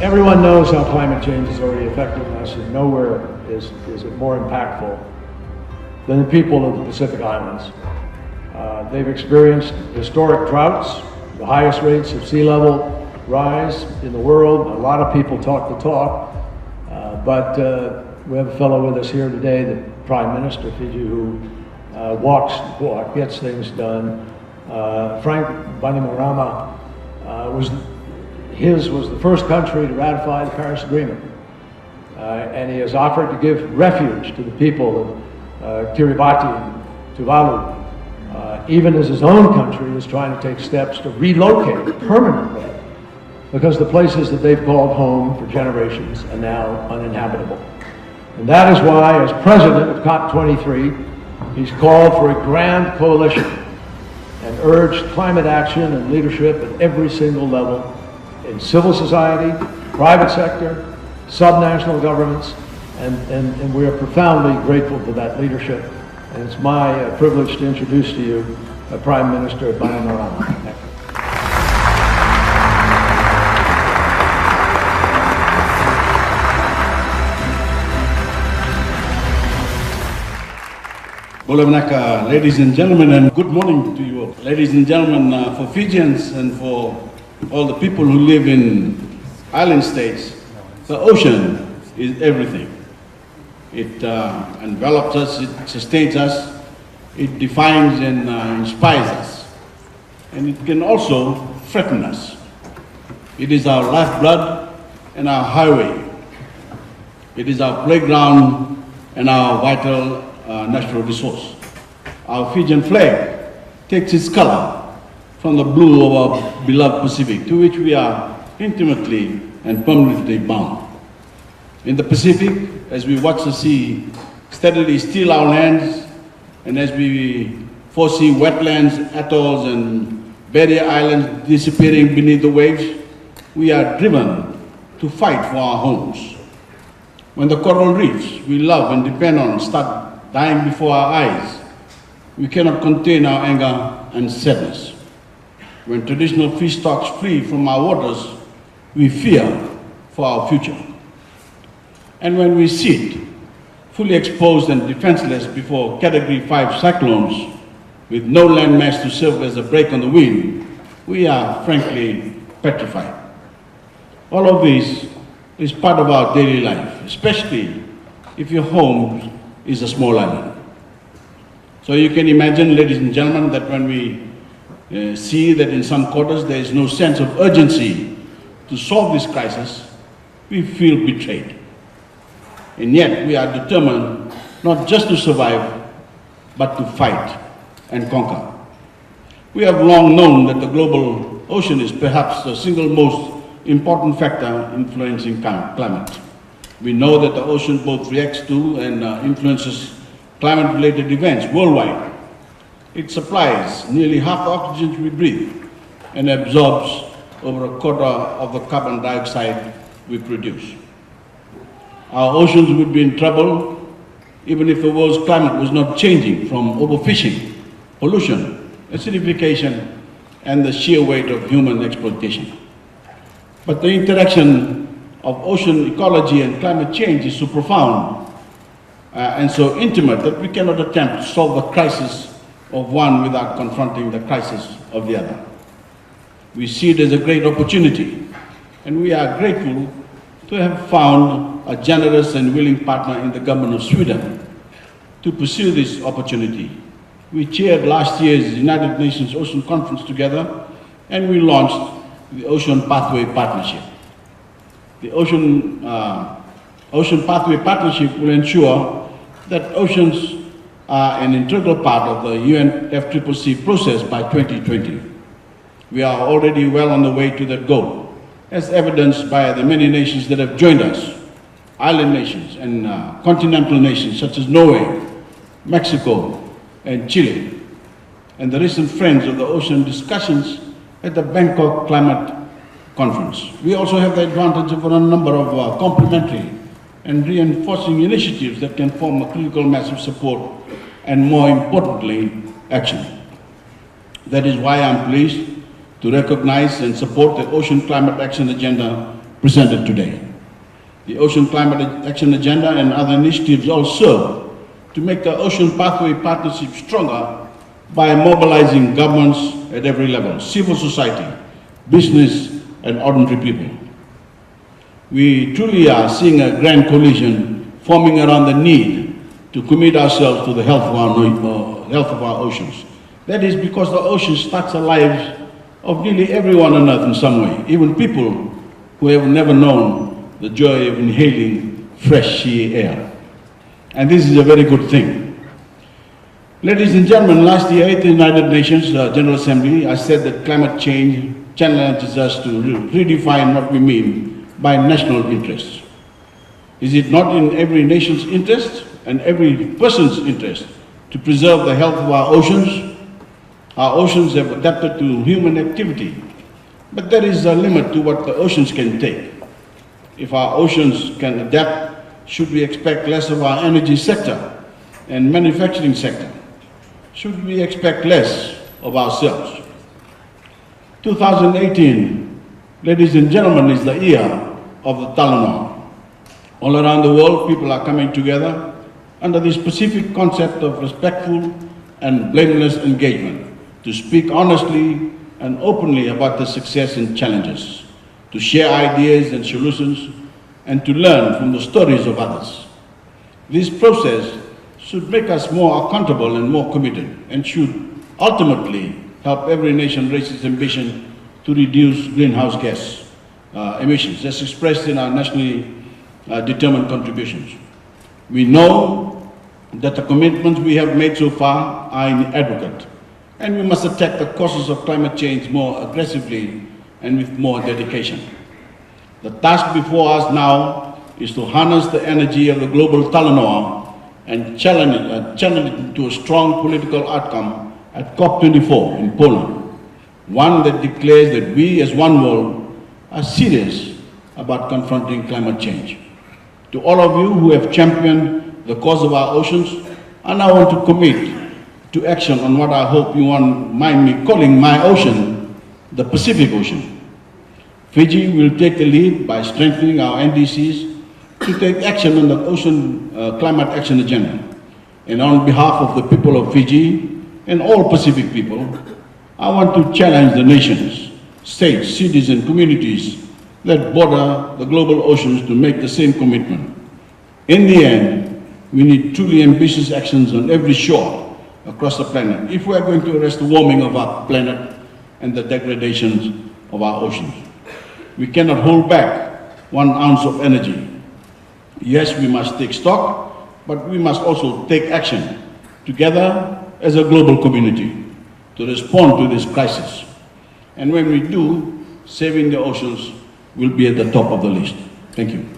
Everyone knows how climate change is already affecting us, and nowhere is it more impactful than the people of the Pacific Islands. They've experienced historic droughts, the highest rates of sea level rise in the world. A lot of people talk the talk, but we have a fellow with us here today, the Prime Minister of Fiji, who walks the walk, gets things done. Frank Bainimarama was the first country to ratify the Paris Agreement, and he has offered to give refuge to the people of Kiribati and Tuvalu, even as his own country is trying to take steps to relocate permanently, because the places that they've called home for generations are now uninhabitable. And that is why, as president of COP23, he's called for a grand coalition and urged climate action and leadership at every single level, in civil society, private sector, subnational governments, and we are profoundly grateful for that leadership. And it's my privilege to introduce to you Prime Minister Bainimarama. Thank you. Bolemanaka, ladies and gentlemen, and good morning to you all. Ladies and gentlemen, for Fijians and for all the people who live in island states, the ocean is everything. It envelops us, it sustains us, it defines and inspires us. And it can also threaten us. It is our lifeblood and our highway. It is our playground and our vital natural resource. Our Fijian flag takes its color from the blue of our beloved Pacific, to which we are intimately and permanently bound. In the Pacific, as we watch the sea steadily steal our lands, and as we foresee wetlands, atolls, and barrier islands disappearing beneath the waves, we are driven to fight for our homes. When the coral reefs we love and depend on start dying before our eyes, we cannot contain our anger and sadness. When traditional fish stocks flee from our waters, we fear for our future. And when we sit fully exposed and defenseless before Category 5 cyclones, with no landmass to serve as a brake on the wind, we are frankly petrified. All of this is part of our daily life, especially if your home is a small island. So you can imagine, ladies and gentlemen, that when we see that in some quarters there is no sense of urgency to solve this crisis, we feel betrayed. And yet we are determined not just to survive, but to fight and conquer. We have long known that the global ocean is perhaps the single most important factor influencing climate. We know that the ocean both reacts to and influences climate-related events worldwide. It supplies nearly half the oxygen we breathe and absorbs over a quarter of the carbon dioxide we produce. Our oceans would be in trouble even if the world's climate was not changing from overfishing, pollution, acidification, and the sheer weight of human exploitation. But the interaction of ocean ecology and climate change is so profound and so intimate that we cannot attempt to solve the crisis of one without confronting the crisis of the other. We see it as a great opportunity, and we are grateful to have found a generous and willing partner in the government of Sweden to pursue this opportunity. We chaired last year's United Nations Ocean Conference together, and we launched the Ocean Pathway Partnership. The Ocean Pathway Partnership will ensure that oceans are an integral part of the UNFCCC process by 2020. We are already well on the way to that goal, as evidenced by the many nations that have joined us, island nations and continental nations such as Norway, Mexico, and Chile, and the recent Friends of the Ocean discussions at the Bangkok Climate Conference. We also have the advantage of a number of complementary and reinforcing initiatives that can form a critical mass of support and, more importantly, action. That is why I'm pleased to recognize and support the Ocean Climate Action Agenda presented today. The Ocean Climate Action Agenda and other initiatives all serve to make the Ocean Pathway Partnership stronger by mobilizing governments at every level, civil society, business, and ordinary people. We truly are seeing a grand coalition forming around the need to commit ourselves to the health of our oceans. That is because the oceans touch the lives of nearly everyone on earth in some way, even people who have never known the joy of inhaling fresh sea air. And this is a very good thing. Ladies and gentlemen, last year at the United Nations General Assembly, I said that climate change challenges us to redefine what we mean by national interests. Is it not in every nation's interest and every person's interest to preserve the health of our oceans? Our oceans have adapted to human activity, but there is a limit to what the oceans can take. If our oceans can adapt, should we expect less of our energy sector and manufacturing sector? Should we expect less of ourselves? 2018, ladies and gentlemen, is the year of the Talanoa. All around the world, people are coming together under the specific concept of respectful and blameless engagement to speak honestly and openly about the success and challenges, to share ideas and solutions, and to learn from the stories of others. This process should make us more accountable and more committed, and should ultimately help every nation raise its ambition to reduce greenhouse gas emissions, as expressed in our nationally determined contributions. We know that the commitments we have made so far are inadequate, and we must attack the causes of climate change more aggressively and with more dedication. The task before us now is to harness the energy of the global Talanoa and channel it into a strong political outcome at COP24 in Poland, one that declares that we as one world are serious about confronting climate change. To all of you who have championed the cause of our oceans, I now want to commit to action on what I hope you won't mind me calling my ocean, the Pacific Ocean. Fiji will take the lead by strengthening our NDCs to take action on the Ocean Climate Action Agenda. And on behalf of the people of Fiji and all Pacific people, I want to challenge the nations, states, cities, and communities that border the global oceans to make the same commitment. In the end, we need truly ambitious actions on every shore across the planet if we are going to arrest the warming of our planet and the degradation of our oceans. We cannot hold back 1 ounce of energy. Yes, we must take stock, but we must also take action together as a global community to respond to this crisis. And when we do, saving the oceans will be at the top of the list. Thank you.